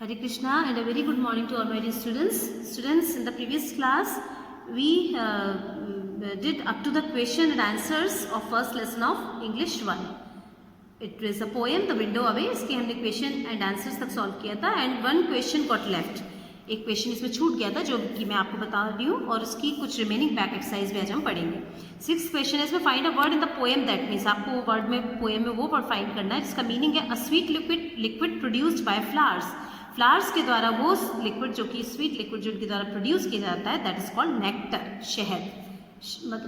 Hare Krishna and a very good morning to all my dear students. Students, in the previous class, we did up to the question and answers of first lesson of English 1. It is a poem, The Window Away. इसके हमने question and answers तक solve किया था and one question got left. एक question इसमें छूट गया था जो कि मैं आपको बता रही हूँ और उसकी कुछ रिमेनिंग बैक एक्सरसाइज भी आज हम पढ़ेंगे. 6th क्वेश्चन है इसमें find a word in the poem that means आपको वर्ड में पोएम में वो वर्ड फाइंड करना है जिसका मीनिंग है a sweet liquid produced by flowers. Flowers के द्वारा वो लिक्विड जो कि स्वीट लिक्विड जो के द्वारा प्रोड्यूस किया जाता है दैट इज कॉल्ड नेक्टर, शहद,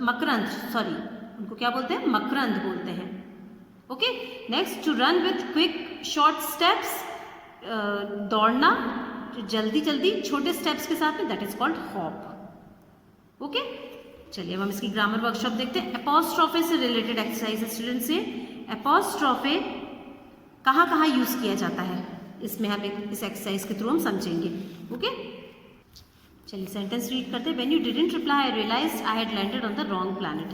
मकरंद, सॉरी उनको क्या बोलते हैं, मकरंद बोलते हैं. Okay, next to run with quick short steps, दौड़ना जल्दी जल्दी छोटे स्टेप्स के साथ में that is called hop. Okay, चलिए अब हम इसकी ग्रामर वर्कशॉप देखते हैं. एपोस्ट्रोफे से रिलेटेड एक्सरसाइज है स्टूडेंट से. एपोस्ट्रोफे कहाँ कहाँ यूज किया जाता है इसमें हम इस एक्सरसाइज के थ्रू हम समझेंगे. ओके, चलिए सेंटेंस रीड करते हैं. When you didn't reply I realised I had landed on the wrong planet.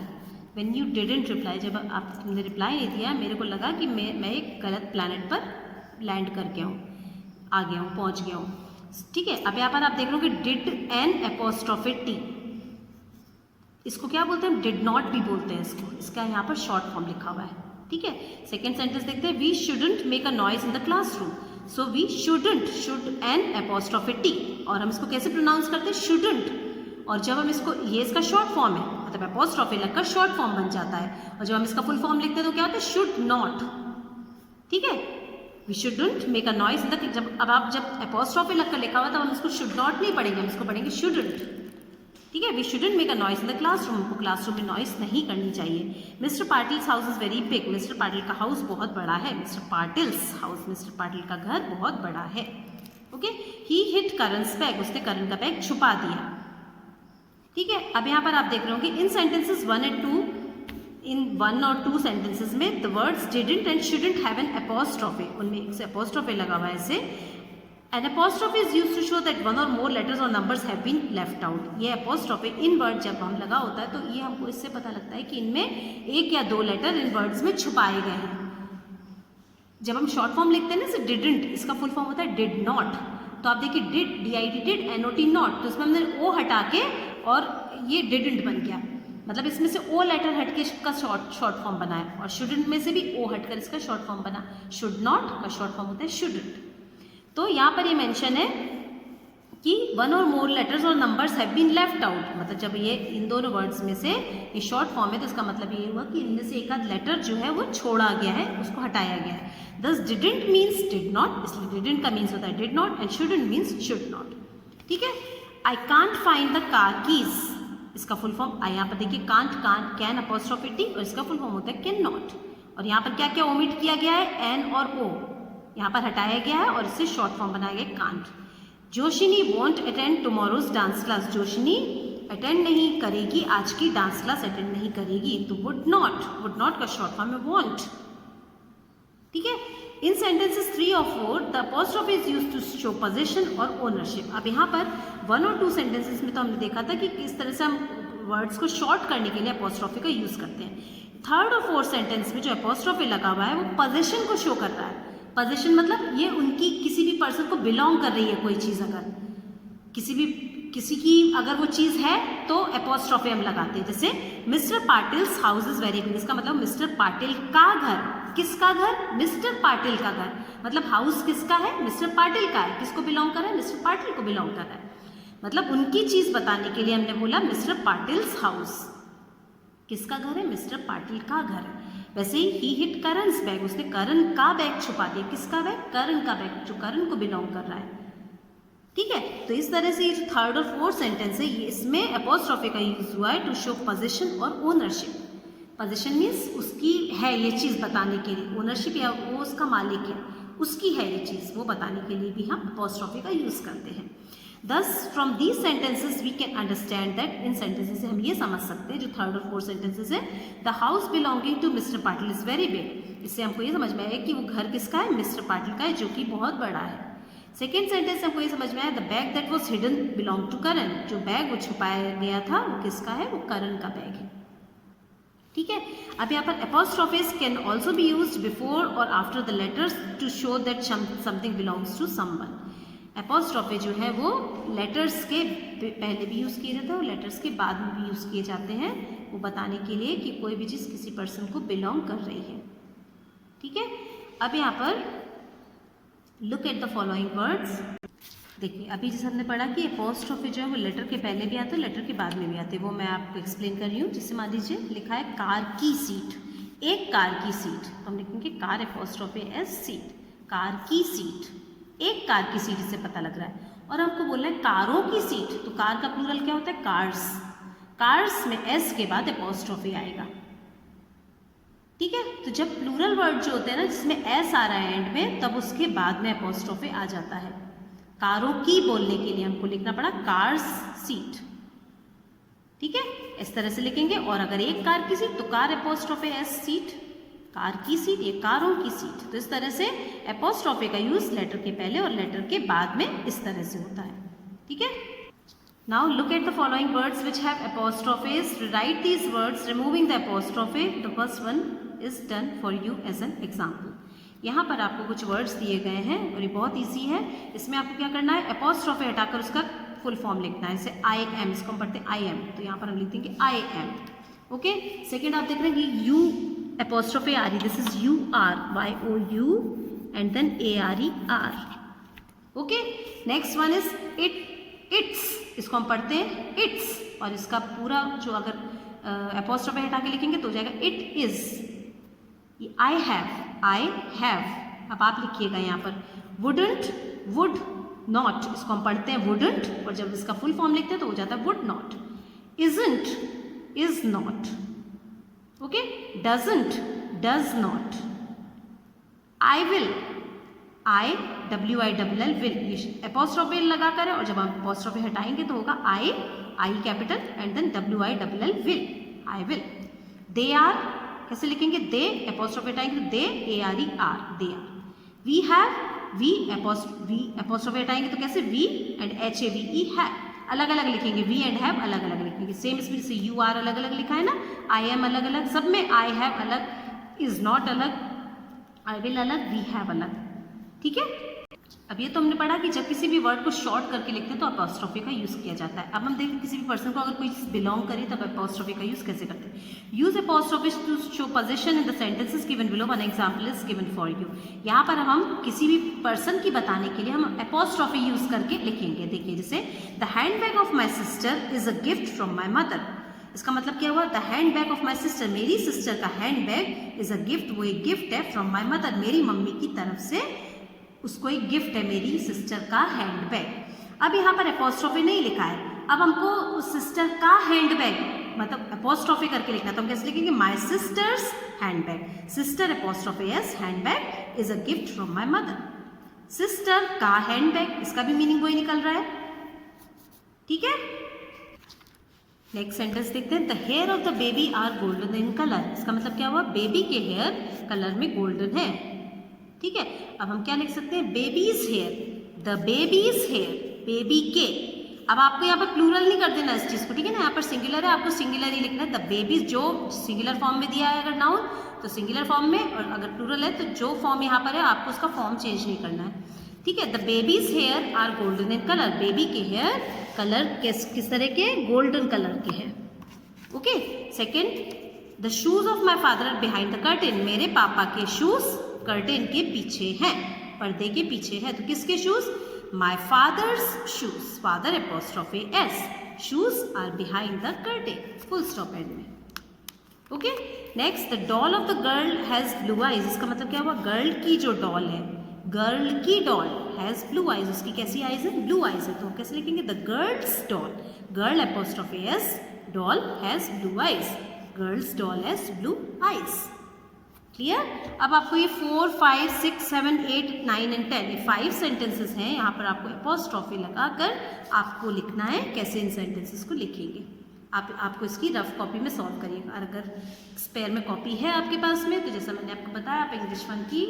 When you didn't reply, जब आपने रिप्लाई नहीं दिया मेरे को लगा कि मैं एक गलत प्लैनेट पर लैंड कर गया हूँ, आ गया हूँ, पहुँच गया हूँ. ठीक है, अब यहाँ पर आप देख रहे हो कि डिड एन एपोस्ट्रोफे टी, इसको क्या बोलते हैं, डिड नॉट भी बोलते हैं इसको. इसका यहाँ पर शॉर्ट फॉर्म लिखा हुआ है. ठीक है, सेकेंड सेंटेंस देखते हैं. We shouldn't make a noise in the classroom. So we shouldn't, should an apostrophe t, और हम इसको कैसे प्रोनाउंस करते हैं, शुडंट. और जब हम इसको, ये इसका शॉर्ट फॉर्म है, मतलब एपोस्ट्रोफे लगकर शॉर्ट फॉर्म बन जाता है. और जब हम इसका फुल फॉर्म लिखते हैं तो क्या होता है, शुड नॉट. ठीक है, we shouldn't make a noise in the, जब एपोस्ट्रोफे लगकर लिखा हुआ था हम इसको शुड नॉट नहीं पढ़ेंगे, हम इसको पढ़ेंगे शुडंट. ठीक है, we shouldn't make a noise in the classroom, हमको क्लासरूम में नॉइज नहीं करनी चाहिए. Mister Patil's house is very big, mister Patil का हाउस बहुत बड़ा है. Mister Patil's house, mister Patil का घर बहुत बड़ा है. Okay, he hit Karan's bag, उसने करण का बैग छुपा दिया. ठीक है, अब यहाँ पर आप देख रहे होंगे इन सेंटेंसेस 1 and 2, इन 1 और 2 सेंटेंसेस में the words didn't and shouldn't have an apostrophe, उनमें एक से एपोस्ट्रोफे लगा हुआ है. ऐसे An apostrophe is used to show that one or more letters or numbers have been left out. ये apostrophe इन वर्ड जब हम लगा होता है तो ये हमको इससे पता लगता है कि इनमें एक या दो लेटर इन वर्ड्स में छुपाए गए हैं. जब हम शॉर्ट फॉर्म लिखते हैं ना, जैसे डिडंट, इसका फुल फॉर्म होता है डिड नॉट. तो आप देखिए did, DID did, NOT not, तो इसमें हमने ओ हटा के और ये डिडंट बन गया. मतलब इसमें से ओ लेटर हट के इसका शॉर्ट फॉर्म बना है, और शुडंट में से भी ओ हटकर इसका शॉर्ट फॉर्म बना. शुड नॉट का शॉर्ट फॉर्म होता है शुडंट. तो यहाँ पर ये मेंशन है कि वन और मोर लेटर्स और numbers have been left out. मतलब जब ये इन दोनों वर्ड्स में से ये शॉर्ट फॉर्म है तो इसका मतलब ये हुआ कि इनमें से एक आध लेटर जो है वो छोड़ा गया है, उसको हटाया गया है. दस डिडंट मीन्स डिड नॉट, इसलिए डिडंट का मीन्स होता है did not and shouldn't means should not. ठीक है, I can't find the car keys, इसका फुल फॉर्म यहाँ पर देखिए कांट, कैन अपोस्ट्रोफी टी, और इसका फुल फॉर्म होता है कैन नॉट. और यहाँ पर क्या क्या ओमिट किया गया है, एन और ओ यहाँ पर हटाया गया है और इससे शॉर्ट फॉर्म बनाया गया can't. Joshini won't attend tomorrow's dance class, Joshini attend नहीं करेगी, आज की डांस क्लास अटेंड नहीं करेगी. तो वुड नॉट का शॉर्ट फॉर्म है वॉन्ट. ठीक है, इन सेंटेंसेस 3 और 4 the apostrophe is used to show position और ओनरशिप. अब यहाँ पर 1 और 2 सेंटेंसेस में तो हमने देखा था कि किस तरह से हम वर्ड्स को शॉर्ट करने के लिए अपोस्ट्रोफी का यूज करते हैं. 3rd और 4th सेंटेंस में जो अपोस्ट्रोफी लगा हुआ है वो पोजीशन को शो कर रहा है. पोजीशन मतलब ये उनकी किसी भी पर्सन को बिलोंग कर रही है. कोई चीज़ अगर किसी की अगर वो चीज़ है तो एपोस्ट्रोफी हम लगाते हैं. जैसे mister Patil's house is very big, इसका मतलब मिस्टर पाटिल का घर. किसका घर, मिस्टर पाटिल का घर. मतलब हाउस किसका है, मिस्टर पाटिल का है. किसको बिलोंग कर रहा है, मिस्टर पाटिल को बिलोंग कर रहा है. मतलब उनकी चीज़ बताने के लिए हमने बोला मिस्टर पाटिल्स हाउस. किसका घर है, मिस्टर पाटिल का घर है. वैसे ही हिट करन्स बैग, उसने करण का बैग छुपा दिया. किसका बैग, करण का बैग, जो करण को बिलोंग कर रहा है. ठीक है, तो इस तरह से ये जो 3rd और 4th सेंटेंस है ये इसमें एपोस्ट्रोफी का यूज हुआ है टू शो पोजीशन और ओनरशिप. पोजीशन मीन्स उसकी है ये चीज़ बताने के लिए, ओनरशिप या वो उसका मालिक है, उसकी है ये चीज़, वो बताने के लिए भी हम एपोस्ट्रोफी का यूज करते हैं. Thus, from these sentences we can understand that in sentences से हम ये समझ सकते हैं जो 3rd और 4th sentences है, the house belonging to Mr. Patil is very big. इससे हमको ये समझ में आया कि वो घर किसका है, मिस्टर पाटिल का है, जो कि बहुत बड़ा है. सेकेंड सेंटेंस से हमको ये समझ में आया the bag that was hidden belong to Karan, जो बैग वो छुपाया गया था वो किसका है, वो करण का बैग है. ठीक है, अब यहाँ पर apostrophes can also be used before और after the letters to show that something belongs to someone. Apostrophe जो है वो लेटर्स के पहले भी यूज़ किए जाते हैं और लेटर्स के बाद में भी यूज़ किए जाते हैं, वो बताने के लिए कि कोई भी चीज़ किसी पर्सन को बिलोंग कर रही है। ठीक है, अब यहाँ पर look at the following words. देखिए अभी जैसे हमने पढ़ा कि एपोस्ट्रोफे जो है वो लेटर के पहले भी आते हैं, लेटर के बाद में भी आते हैं, वो मैं आपको एक्सप्लेन कर रही हूँ। जैसे मान लीजिए लिखा है कार की सीट, एक कार की सीट, तो हम लिखेंगे कार एपोस्ट्रोफे एस सीट, कार की सीट, एक कार की सीट, इससे पता लग रहा है। और हमको बोलना है कारों की सीट, तो कार का प्लूरल क्या होता है? कार्स। कार्स में एस के बाद एपोस्ट्रोफे आएगा। ठीक है, तो जब प्लूरल वर्ड जो होते हैं ना जिसमें एस आ रहा है एंड में, तब उसके बाद में एपोस्ट्रोफे आ जाता है। कारों की बोलने के लिए हमको लिखना पड़ा कार्स सीट। ठीक है, इस तरह से लिखेंगे। और अगर एक कार की सीट तो कार एपोस्ट्रोफे एस सीट, कार की सीट, ये कारों की सीट। तो इस तरह से एपोस्ट्रोफे का यूज लेटर के पहले और लेटर के बाद में इस तरह से होता है। ठीक है, now look at the following words which have apostrophes. Write these words removing the apostrophe. The first one is done for you as an example. यहाँ पर आपको कुछ वर्ड्स दिए गए हैं और ये बहुत ईजी है। इसमें आपको क्या करना है? एपोस्ट्रोफे हटाकर उसका फुल फॉर्म लिखना है। जैसे आई एम, इसको हम पढ़ते हैं आई एम, तो यहाँ पर हम लिखते हैं कि आई एम। ओके, सेकेंड आप देख रहे हैं कि यू एपोस्ट्रोफे आ रही, this is you are, Y O U and then A R E R. Okay, next one is it, it's, इसको हम पढ़ते हैं इट्स, और इसका पूरा जो अगर एपोस्ट्रोफे हटा के लिखेंगे तो हो जाएगा it is. I have, I have, अब आप लिखिएगा यहाँ पर वुडंट, वुड नॉट, इसको हम पढ़ते हैं वुडंट, और जब इसका फुल फॉर्म लिखते हैं तो हो जाता है would not. Isn't, is not. Okay, doesn't, does not. I will, I W I double L will, apostrophe लगाकर है, और जब हम एपोस्ट्रोफे हटाएंगे तो होगा I, I capital and then W I double L will, I will. They are, कैसे लिखेंगे? दे एपोस्ट्रोफे हटाएंगे तो they, A R E R, they are. We have, we apostrophe हटाएंगे तो कैसे? We and H A V E have, अलग अलग लिखेंगे, वी एंड हैव अलग अलग लिखेंगे। सेम इसमें जैसे यू आर अलग अलग लिखा है ना, आई एम अलग अलग, सब में आई हैव अलग, इज नॉट अलग, आई विल अलग, वी हैव अलग। ठीक है, अब ये तो हमने पढ़ा कि जब किसी भी वर्ड को शॉर्ट करके लिखते हैं तो एपोस्ट्रोफे का यूज किया जाता है। अब हम देखें किसी भी पर्सन को अगर कोई चीज बिलोंग करे तब एपोस्ट्रोफे का यूज कैसे करते हैं। Use apostrophe to show position in the sentences given below, one example is given for you. यहाँ पर हम किसी भी पर्सन की बताने के लिए हम एपोस्ट्रोफे यूज करके लिखेंगे। देखिए जैसे the handbag of my sister is a gift from my mother. इसका मतलब क्या हुआ? The handbag of my sister, मेरी सिस्टर का हैंडबैग इज अ गिफ्ट, वो एक गिफ्ट है फ्रॉम माई मदर, मेरी मम्मी की तरफ से उसको एक गिफ्ट है मेरी सिस्टर का हैंडबैग। अब यहाँ पर एपोस्ट्रोफे नहीं लिखा है, अब हमको उस सिस्टर का हैंडबैग मतलब एपोस्ट्रोफे करके लिखना, तो हम कैसे लिखेंगे? My sister's handbag, sister apostrophe S handbag is a gift from my mother. Sister का हैंडबैग, इसका भी मीनिंग वही निकल रहा है। ठीक है, नेक्स्ट सेंटेंस देखते हैं। The hair of the baby are golden in colour. इसका मतलब क्या हुआ? बेबी के हेयर कलर में गोल्डन है। ठीक है, अब हम क्या लिख सकते हैं? Baby's hair, the baby's hair, baby के। अब आपको यहाँ पर प्लूरल नहीं कर देना इस चीज को, ठीक है ना, यहाँ पर सिंगुलर है, आपको सिंगुलर ही लिखना है। द बेबीज, जो सिंगुलर फॉर्म में दिया है अगर नाउन तो सिंगुलर फॉर्म में, और अगर प्लूरल है तो जो फॉर्म यहाँ पर है आपको उसका फॉर्म चेंज नहीं करना है। ठीक है, the baby's hair are golden in colour, baby के हेयर कलर किस तरह के? गोल्डन कलर के हैं। Okay, second, the shoes of my father are behind the curtain, मेरे पापा के शूज कर्टेन के पीछे हैं, पर्दे के पीछे है। तो किसके shoes? My father's shoes, father apostrophe S, shoes are behind the curtain, full stop एंड में। Okay, next, the doll of the girl has blue eyes. इसका मतलब क्या हुआ? गर्ल की जो डॉल है, गर्ल की डॉल हैज ब्लू आईज, उसकी कैसी आईज है? ब्लू आईज है। तो कैसे लिखेंगे? The girl's doll, girl apostrophe S, doll has blue eyes, girl's doll has blue eyes. Clear? अब आपको ये 4, 5, 6, 7, 8, 9 एंड 10 ये 5 सेंटेंसेस हैं। यहाँ पर आपको एपोस्ट्रोफे लगाकर आपको लिखना है। कैसे इन सेंटेंसेस को लिखेंगे आपको इसकी रफ कॉपी में सॉल्व करिएगा। अगर स्पेयर में कॉपी है आपके पास में तो जैसा मैंने आपको बताया, आप इंग्लिश 1 की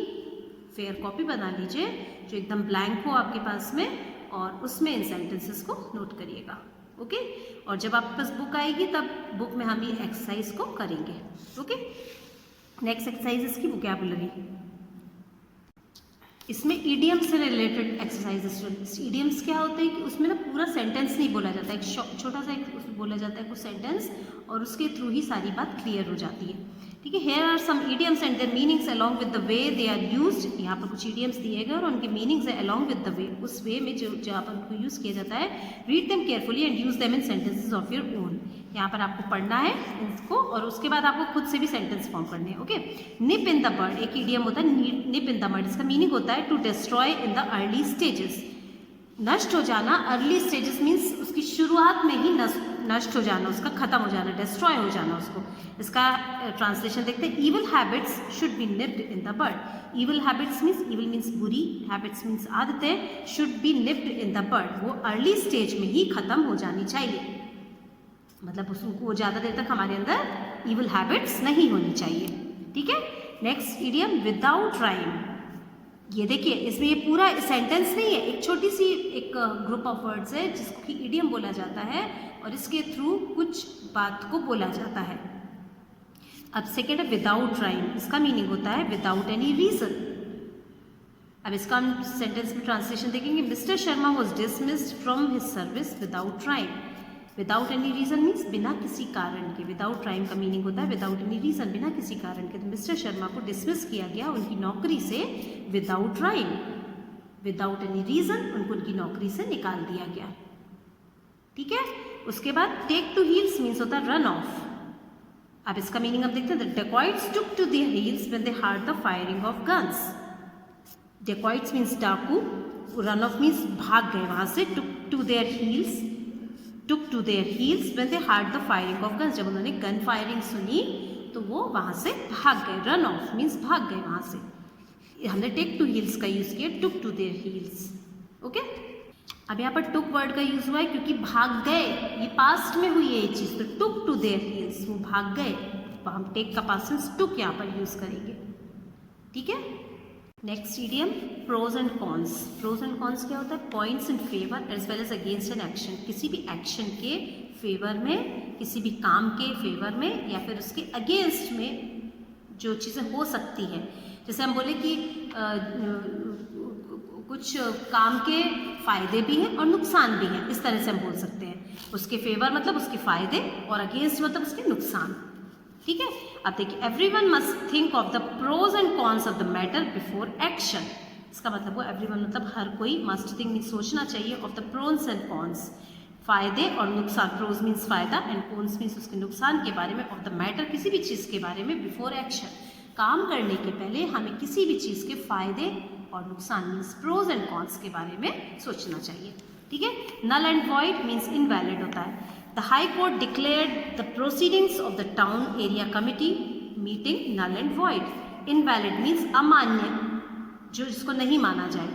फेयर कॉपी बना लीजिए जो एकदम ब्लैंक हो आपके पास में, और उसमें इन सेंटेंसेस को नोट करिएगा। ओके, और जब आपके पास बुक आएगी तब बुक में हम ये एक्सरसाइज को करेंगे। ओके, नेक्स्ट एक्सरसाइज इसकी वोकैबुलरी। इसमें ईडियम से रिलेटेड एक्सरसाइज। ईडियम्स क्या होते हैं कि उसमें ना पूरा सेंटेंस नहीं बोला जाता है, एक छोटा सा एक बोला जाता है कुछ सेंटेंस और उसके थ्रू ही सारी बात क्लियर हो जाती है। ठीक है, here are some idioms and their meanings along with the way they are used. यहाँ पर कुछ ईडियम्स दिए गए और उनके मीनिंग्स है अलॉन्ग विद द वे, उस वे में जो जहाँ पर उनको यूज़ किया जाता है। Read them carefully and use them in sentences of your own. यहाँ पर आपको पढ़ना है इसको और उसके बाद आपको खुद से भी सेंटेंस फॉर्म करने हैं। Okay, nip in the bird एक ईडियम होता है, निप इन द बर्ड, इसका मीनिंग होता है to destroy in the early stages. नष्ट हो जाना, अर्ली स्टेजेस मीन्स उसकी शुरुआत में ही नष्ट हो जाना, उसका खत्म हो जाना, डिस्ट्रॉय हो जाना उसको। इसका ट्रांसलेशन देखते हैं, evil habits should be nipped in the bird. Evil habits means, evil means बुरी, हैबिट्स मीन्स आदतें, should be nipped in the bird वो अर्ली स्टेज में ही खत्म हो जानी चाहिए, मतलब उसको वो ज़्यादा देर तक हमारे अंदर ईविल हैबिट्स नहीं होनी चाहिए। ठीक है, नेक्स्ट ईडियम विदाउट राइम। ये देखिए इसमें ये पूरा सेंटेंस नहीं है, एक छोटी सी एक ग्रुप ऑफ वर्ड्स है जिसको कि ईडियम बोला जाता है और इसके थ्रू कुछ बात को बोला जाता है। अब सेकेंड है विदाउट राइम, इसका मीनिंग होता है विदाउट एनी रीजन। अब इसका हम सेंटेंस में ट्रांसलेशन देखेंगे, mister Sharma was dismissed from his service without rhyme. Without any reason means बिना किसी कारण के, विदाउट राइम का मीनिंग होता है विदाउट एनी रीजन, बिना किसी कारण के। तो मिस्टर शर्मा को डिसमिस किया गया उनकी नौकरी से without rhyme, without any reason उनको उनकी नौकरी से निकाल दिया गया। ठीक है, उसके बाद टेक टू हील्स मीन्स होता है रन ऑफ। अब इसका मीनिंग अब देखते हैं, the dacoits took to their heels when they heard the firing of guns. Dacoits means डाकू, रन ऑफ मीन्स भाग गए वहां से, took to their heels, took to their heels when they heard the firing of guns, जब उन्होंने gun firing सुनी तो वो वहाँ से भाग गए। रन ऑफ मीन्स भाग गए वहाँ से, हमने टेक टू हील्स का यूज़ किया, टुक टू देयर हील्स। ओके, अब यहाँ पर टुक वर्ड का यूज़ हुआ है क्योंकि भाग गए, ये पास्ट में हुई है ये चीज़, तो टुक टू देयर हील्स वो भाग गए, तो हम टेक का पास्ट टेंस टुक यहाँ पर यूज़ करेंगे। ठीक है, next idiom pros and cons. Pros and cons क्या होता है, points in favour as well as against an action. किसी भी एक्शन के फेवर में, किसी भी काम के फेवर में या फिर उसके अगेंस्ट में जो चीज़ें हो सकती हैं। जैसे हम बोले कि कुछ काम के फायदे भी हैं और नुकसान भी हैं, इस तरह से हम बोल सकते हैं। उसके फेवर मतलब उसके फायदे और अगेंस्ट मतलब उसके नुकसान। ठीक है, अब देखिए everyone must think of the pros and cons of the matter before action. इसका मतलब वो एवरीवन मतलब हर कोई, मस्ट थिंक मीन्स सोचना चाहिए, of the pros and cons फायदे और नुकसान, प्रोज मीन्स फायदा एंड कॉन्स मीन्स उसके नुकसान के बारे में, ऑफ द मैटर किसी भी चीज़ के बारे में, बिफोर एक्शन काम करने के पहले हमें किसी भी चीज़ के फायदे और नुकसान मीन्स प्रोज एंड कॉन्स के बारे में सोचना चाहिए। ठीक है, null and void means invalid होता है। The High Court declared the proceedings of the Town Area Committee meeting null and void. Invalid means अमान्य, जो जिसको नहीं माना जाए।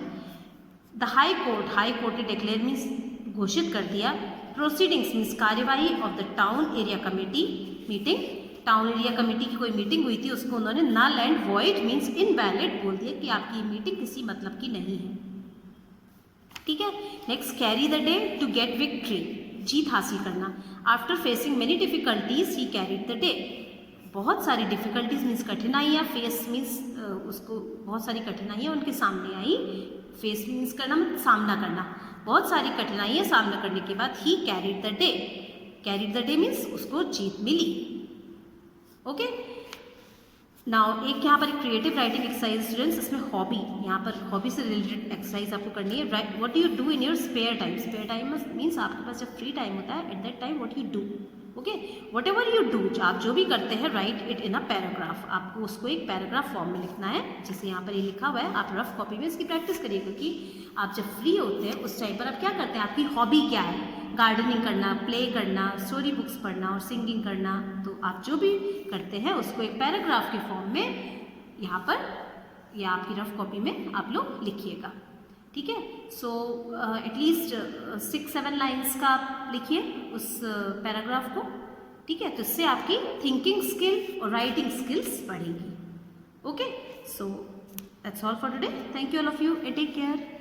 The High Court ने declare means घोषित कर दिया, proceedings means कार्यवाही of the Town Area Committee meeting, town area committee की कोई मीटिंग हुई थी उसको उन्होंने null and void means invalid बोल दिया कि आपकी मीटिंग किसी मतलब की नहीं है। ठीक है, next carry the day to get victory, जीत हासिल करना। After facing many difficulties he carried the day. बहुत सारी डिफिकल्टीज मीन्स कठिनाइयाँ, फेस मीन्स उसको बहुत सारी कठिनाइयाँ उनके सामने आई, फेस मीन्स करना मतलब सामना करना, बहुत सारी कठिनाइयाँ सामना करने के बाद ही carried the day, carried the day means उसको जीत मिली। ओके, नाउ एक यहाँ पर क्रिएटिव राइटिंग एक्सरसाइज स्टूडेंट्स, इसमें हॉबी, यहाँ पर हॉबी से रिलेटेड एक्सरसाइज आपको करनी है। What do you do in your spare time. Spare time means आपके पास जब फ्री टाइम होता है, at that time what you do. Okay, whatever you do, आप जो भी करते हैं, right it in a paragraph, आपको उसको एक पैराग्राफ फॉर्म में लिखना है। जैसे यहाँ पर ये लिखा हुआ है, आप रफ कॉपी में इसकी प्रैक्टिस करिए, क्योंकि आप जब फ्री होते हैं उस टाइम पर आप क्या करते हैं, आपकी हॉबी क्या है, गार्डनिंग करना, प्ले करना, स्टोरी बुक्स पढ़ना और सिंगिंग करना। तो आप जो भी करते हैं उसको एक पैराग्राफ के फॉर्म में यहाँ पर या आपकी रफ कॉपी में आप लोग लिखिएगा। ठीक है, सो एटलीस्ट 6-7 लाइन्स का आप लिखिए उस पैराग्राफ को। ठीक है, तो इससे आपकी थिंकिंग स्किल और राइटिंग स्किल्स बढ़ेंगी। Okay, so that's all for today. Thank you all of you, take care.